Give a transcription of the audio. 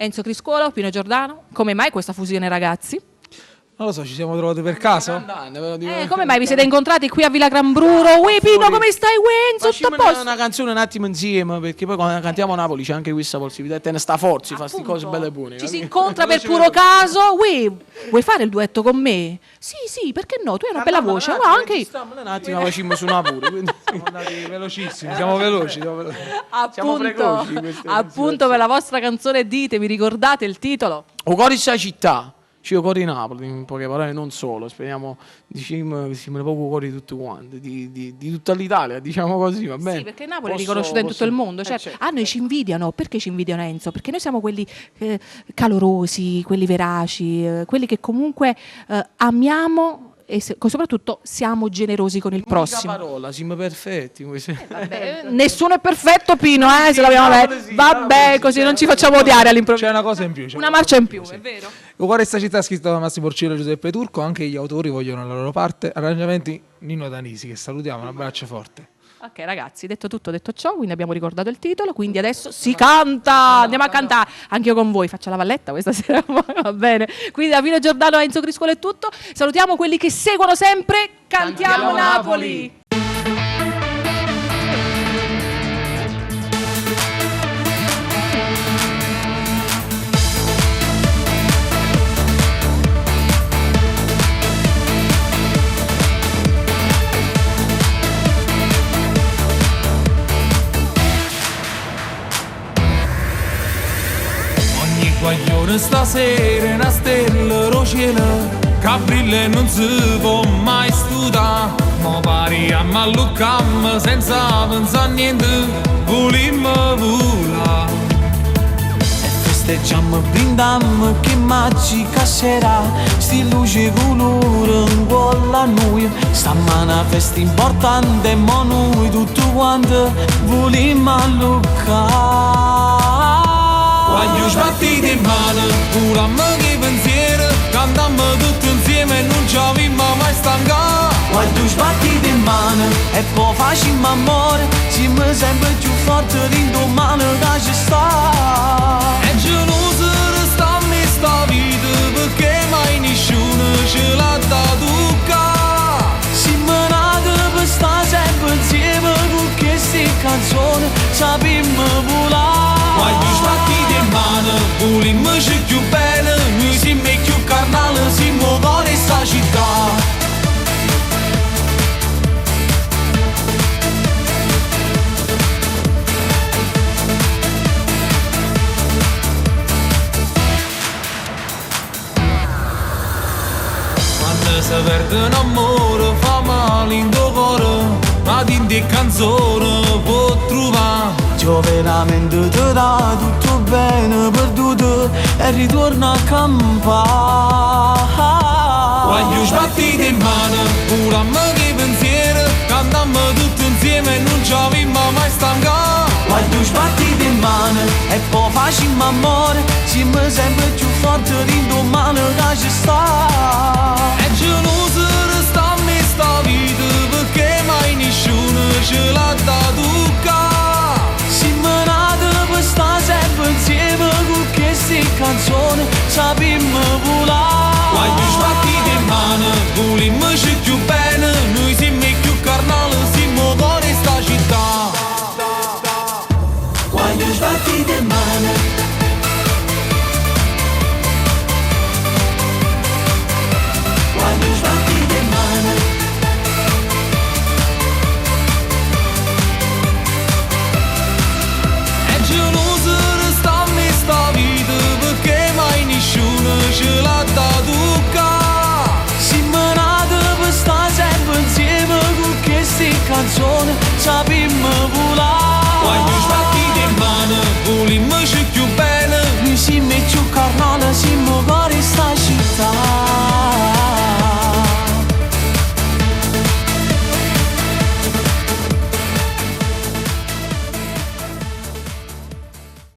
Enzo Criscuolo, Pino Giordano. Come mai questa fusione, ragazzi? Non lo so, ci siamo trovati per caso? Come mai vi siete incontrati qui a Villa Grambruro? Uè Pino, come stai? Enzo, tutto a posto? Una canzone un attimo insieme, perché poi quando cantiamo a Napoli c'è anche questa possibilità e sta forza, fa queste cose belle e buone. Ci si incontra per puro caso. Vuoi fare il duetto con me? Sì, perché no? Tu hai una bella voce. Anche io. Un attimo facciamo su Napoli, quindi siamo andati velocissimi, siamo veloci. Appunto, per la vostra canzone dite, vi ricordate il titolo? O cuore sta città. Ci ho cuore Napoli, in poche parole, non solo. Speriamo, diciamo, che siamo poco cuori tutti quanti, di tutta l'Italia, diciamo così, va bene? Sì, perché Napoli è riconosciuta in tutto il mondo. Certo. Noi ci invidiano. Perché ci invidiano, Enzo? Perché noi siamo quelli calorosi, quelli veraci, quelli che comunque amiamo e soprattutto siamo generosi con il prossimo. Parola, siamo perfetti. Vabbè, nessuno è perfetto, Pino, se l'abbiamo letto. Vabbè, così non ci facciamo odiare all'improvviso. C'è una cosa in più. Una marcia in più, è vero. O cuore sta città, scritto da Massimo Porcillo e Giuseppe Turco. Anche gli autori vogliono la loro parte. Arrangiamenti Nino Danisi, che salutiamo, un abbraccio forte. Ok ragazzi, detto tutto, detto ciò, quindi abbiamo ricordato il titolo, quindi adesso si canta, andiamo a cantare, anche io con voi, faccio la valletta questa sera, va bene, quindi da Pino Giordano a Enzo Criscuolo è tutto, salutiamo quelli che seguono sempre, cantiamo Napoli! Guaglione stasera una stella rociela che brilla e non si può mai studare. Ma pariamo a Lucam senza pensare a niente, volimmo volare. E festeggiamo, brindiamo che magica sera, sti luce colore in cuore a noi. Stamane una festa importante, ma noi tutti quanti volimmo a Lucam. Quando sbattite in mano, curammo che pensiero, cantammo tutti insieme e non ci avevamo mai stancato. Quando sbattite in mano e poi facciamo amore, siamo sempre più forti l'indomani che ci sta. E geloso restammo in sta vita perché mai nessuno ce l'ha dato qua. Siamo nati per stare sempre insieme con queste canzoni, sappiamo volare. Quando sbattite in mano, volimmo più bene, noi siamo più carnali, siamo cuore sta città. Quando si perde un amore fa male in tuo cuore, ma di canzone può trovare. Io veramente ti dà tutto bene perduto e ritorno a campare. Quando sbattite in mano, curammo che pensiero, cantammo tutti insieme e non ci avevamo mai stancato. Quando sbattite in mano e poi facciamo amore, siamo sempre più forti l'indomani che ci sta. E geloso restammo in sta vita perché mai nessuno ce l'ha dato qua. Sta sempre insieme con queste canzoni, sappiamo volare. Quando sbattite in mano, volimmo più bene, noi siamo più carnali, siamo cuore sta città. Quando sbattite in mano, quando sbattite in mano. Ce l'ha dato qua. Siamo nati per stare sempre insieme con queste canzoni, sappiamo